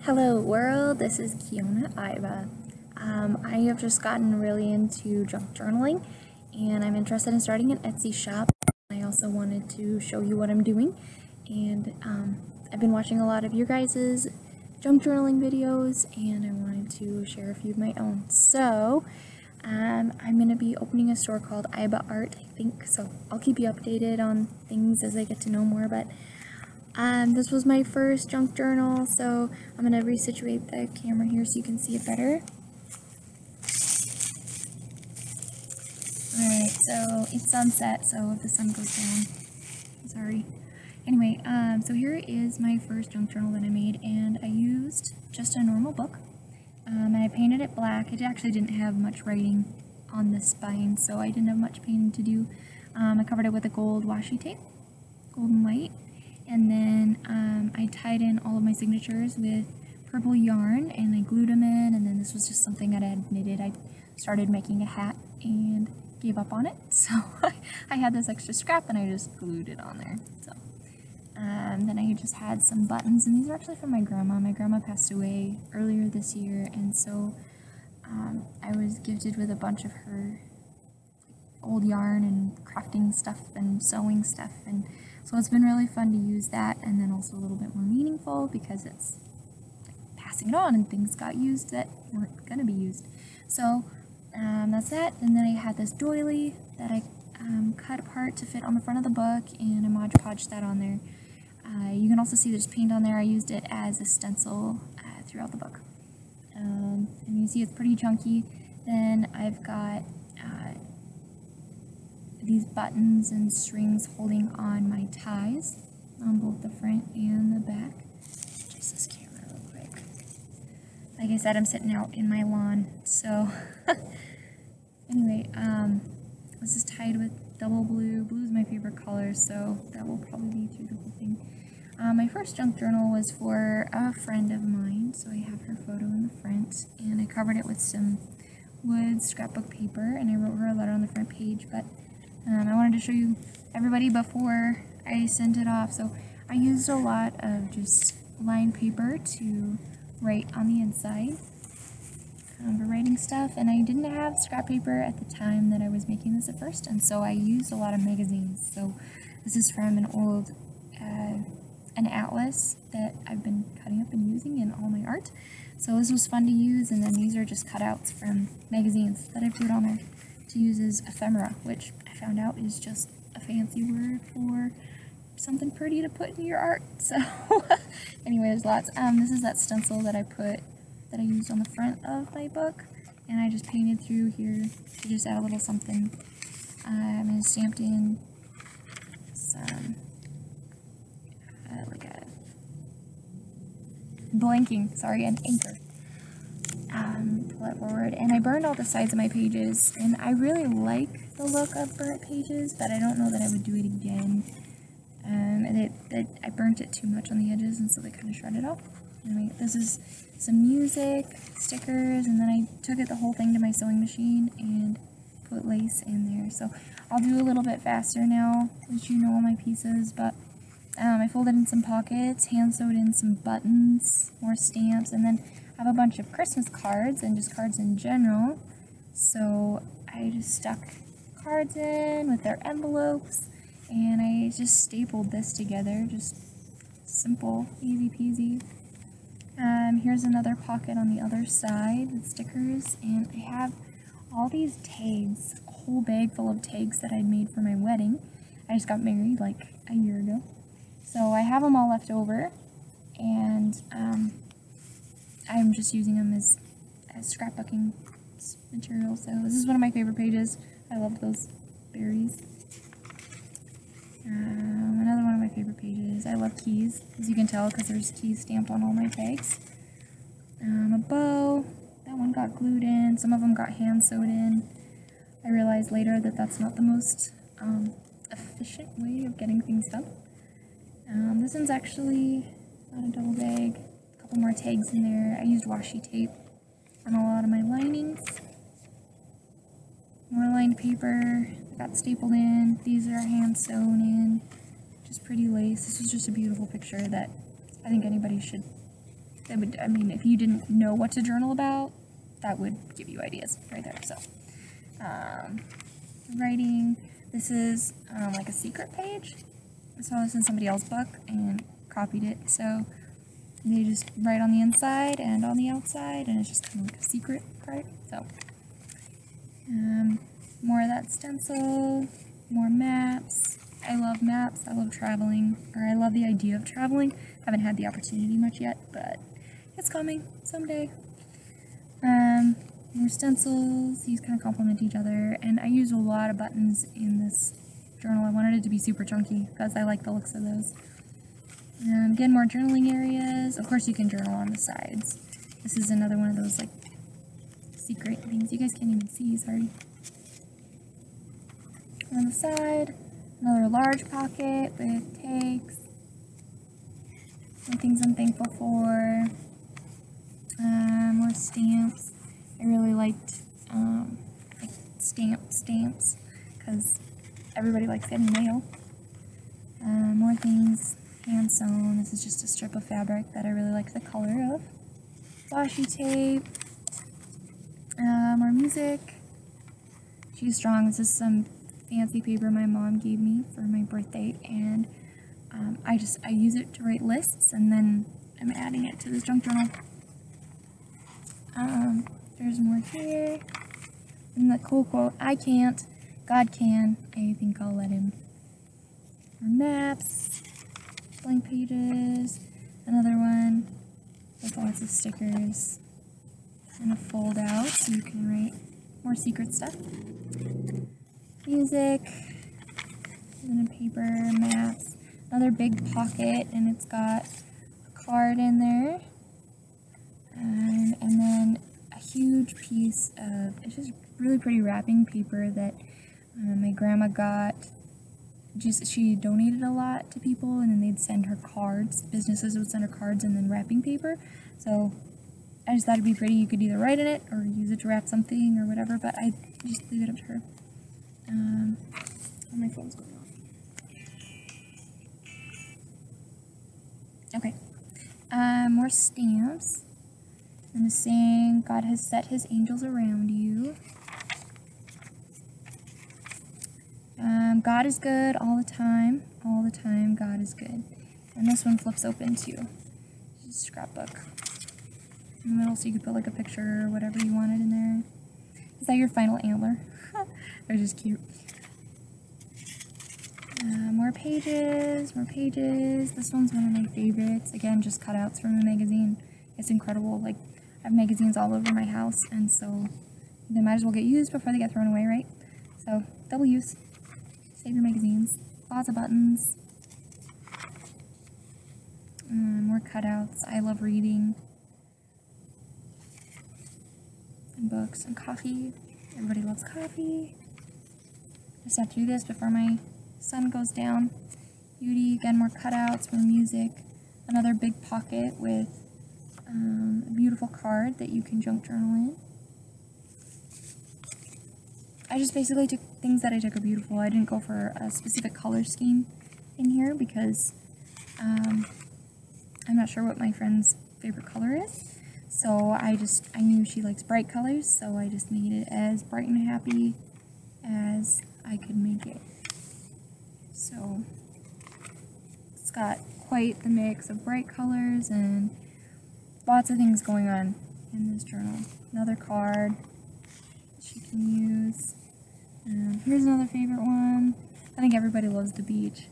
Hello world, this is Kiona Iva. I have just gotten really into junk journaling and I'm interested in starting an Etsy shop. I also wanted to show you what I'm doing, and I've been watching a lot of your guys' junk journaling videos and I wanted to share a few of my own. So I'm going to be opening a store called Iba Art, I think, so I'll keep you updated on things as I get to know more, but this was my first junk journal, so I'm going to resituate the camera here so you can see it better. Alright, so it's sunset, so if the sun goes down, sorry. Anyway, so here is my first junk journal that I made, and I used just a normal book, and I painted it black. It actually didn't have much writing on the spine, so I didn't have much painting to do. I covered it with a gold washi tape, gold and white. And then I tied in all of my signatures with purple yarn and I glued them in, and then this was just something that I had knitted. I started making a hat and gave up on it, so I had this extra scrap and I just glued it on there. So then I just had some buttons, and these are actually from my grandma. My grandma passed away earlier this year, and so I was gifted with a bunch of her old yarn and crafting stuff and sewing stuff, and so it's been really fun to use that, and then also a little bit more meaningful because it's like passing it on and things got used that weren't going to be used. So that's that. And then I had this doily that I cut apart to fit on the front of the book, and I Mod Podged that on there. You can also see there's paint on there. I used it as a stencil throughout the book. And you see it's pretty chunky. Then I've got these buttons and strings holding on my ties on both the front and the back. Adjust this camera real quick. Like I said, I'm sitting out in my lawn, so anyway, this is tied with double blue. Blue is my favorite color, so that will probably be through the whole thing. My first junk journal was for a friend of mine, so I have her photo in the front, and I covered it with some wood scrapbook paper, and I wrote her a letter on the front page, but I wanted to show you everybody before I sent it off. So I used a lot of just lined paper to write on the inside for writing stuff, and I didn't have scrap paper at the time that I was making this at first, and so I used a lot of magazines. So this is from an old an atlas that I've been cutting up and using in all my art. So this was fun to use, and then these are just cutouts from magazines that I put on there to use as ephemera, which I found out is just a fancy word for something pretty to put in your art. So anyway, there's lots. This is that stencil that I used on the front of my book, and I just painted through here to just add a little something. And stamped in some like a blanking, sorry, an anchor. Pull it forward, and I burned all the sides of my pages, and I really like the look of burnt pages, but I don't know that I would do it again. I burnt it too much on the edges, and so they kind of shredded off. Anyway, this is some music, stickers, and then I took it the whole thing to my sewing machine and put lace in there. So I'll do a little bit faster now, as you know all my pieces, but I folded in some pockets, hand sewed in some buttons, more stamps, and then I have a bunch of Christmas cards and just cards in general. So I just stuck cards in with their envelopes, and I just stapled this together, just simple, easy peasy. Here's another pocket on the other side with stickers, and I have all these tags, a whole bag full of tags that I made for my wedding. I just got married like a year ago. So I have them all left over, and I'm just using them as scrapbooking material. So this is one of my favorite pages. I love those berries. Another one of my favorite pages. I love keys, as you can tell, because there's keys stamped on all my tags. A bow. That one got glued in. Some of them got hand sewed in. I realized later that that's not the most efficient way of getting things done. This one's actually not a double bag. A couple more tags in there. I used washi tape on a lot of my linings. More lined paper that got stapled in. These are hand sewn in. Just pretty lace. This is just a beautiful picture that I think anybody should that would, I mean, if you didn't know what to journal about, that would give you ideas right there. So, writing, this is like a secret page. I saw this in somebody else's book and copied it. So they just write on the inside and on the outside, and it's just kind of like a secret part. So, more of that stencil, more maps. I love maps. I love traveling, or I love the idea of traveling. Haven't had the opportunity much yet, but it's coming someday. More stencils. These kind of complement each other, and I use a lot of buttons in this journal. I wanted it to be super chunky because I like the looks of those. Again, more journaling areas. Of course, you can journal on the sides. This is another one of those like secret things. You guys can't even see, sorry. On the side, another large pocket with tags. Some things I'm thankful for. More stamps. I really liked like stamps because everybody likes getting mail. More things hand sewn. This is just a strip of fabric that I really like the color of. Washi tape. More music. She's Strong. This is some fancy paper my mom gave me for my birthday, and I use it to write lists, and then I'm adding it to this junk journal. There's more here. And the cool quote, I can't, God can, I think I'll let him. More maps, blank pages, another one with lots of stickers, and a fold out so you can write more secret stuff. Music, and a paper, maps, another big pocket, and it's got a card in there, and then a huge piece of, it's just really pretty wrapping paper that my grandma got. She donated a lot to people, and then they'd send her cards. Businesses would send her cards and then wrapping paper. So I just thought it'd be pretty. You could either write in it or use it to wrap something or whatever, but I just leave it up to her. Oh, my phone's going off. Okay. More stamps. And it's saying, God has set his angels around you. God is good all the time. All the time, God is good. And this one flips open too. It's a scrapbook. In the middle, so you could put like a picture or whatever you wanted in there. Is that your final antler? They're just cute. More pages, more pages. This one's one of my favorites. Again, just cutouts from a magazine. It's incredible. Like, I have magazines all over my house, and so they might as well get used before they get thrown away, right? So, double use. Save your magazines. Lots of buttons. More cutouts. I love reading. And books and coffee. Everybody loves coffee. Just have to do this before my sun goes down. Beauty. Again, more cutouts, more music. Another big pocket with a beautiful card that you can junk journal in. I just basically took things that I took are beautiful. I didn't go for a specific color scheme in here because I'm not sure what my friend's favorite color is. So I knew she likes bright colors, so I just made it as bright and happy as I could make it. So it's got quite the mix of bright colors and lots of things going on in this journal. Another card she can use. Here's another favorite one. I think everybody loves the beach.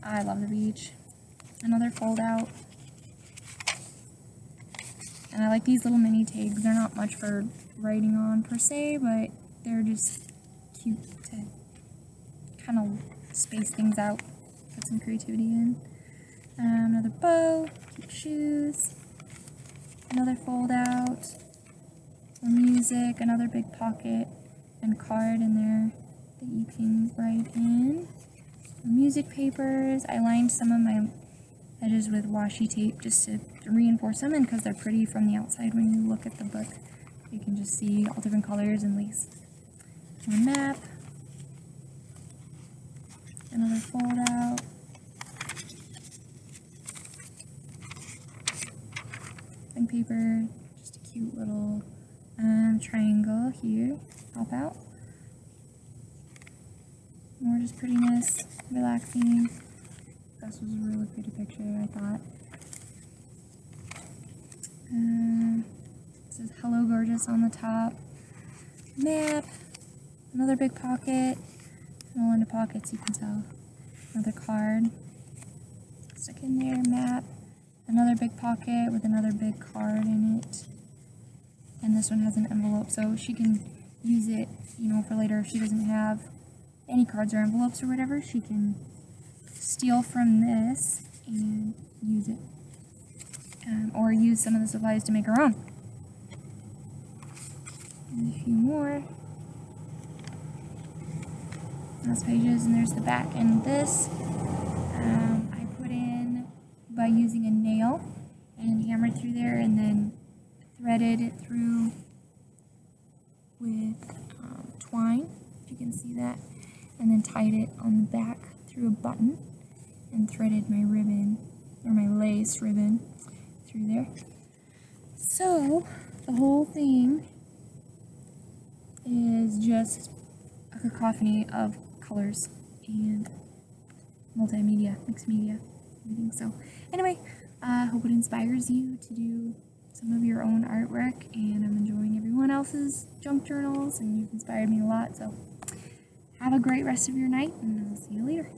I love the beach. Another fold out. And I like these little mini tags. They're not much for writing on per se, but they're just cute to kind of space things out, put some creativity in. Another bow, cute shoes. Another fold out. Music, another big pocket and card in there that you can write in. Music papers. I lined some of my edges with washi tape just to reinforce them, and because they're pretty from the outside when you look at the book, you can just see all different colors and lace. One map. Another fold out. wrapping paper, just a cute little triangle here, pop out. More just prettiness, relaxing. This was a really pretty picture, I thought. It says "Hello Gorgeous" on the top. Map, another big pocket, all into pockets, you can tell. Another card, stick in there, map, another big pocket with another big card in it. And this one has an envelope, so she can use it, you know, for later if she doesn't have any cards or envelopes or whatever. She can steal from this and use it, or use some of the supplies to make her own. And a few more. Last pages, and there's the back. And this I put in by using a nail and hammered through there, and then threaded it through with twine, if you can see that, and then tied it on the back through a button and threaded my ribbon, or my lace ribbon, through there. So the whole thing is just a cacophony of colors and multimedia, mixed media, everything. So anyway, I hope it inspires you to do some of your own artwork, and I'm enjoying everyone else's junk journals, and you've inspired me a lot. So have a great rest of your night, and I'll see you later.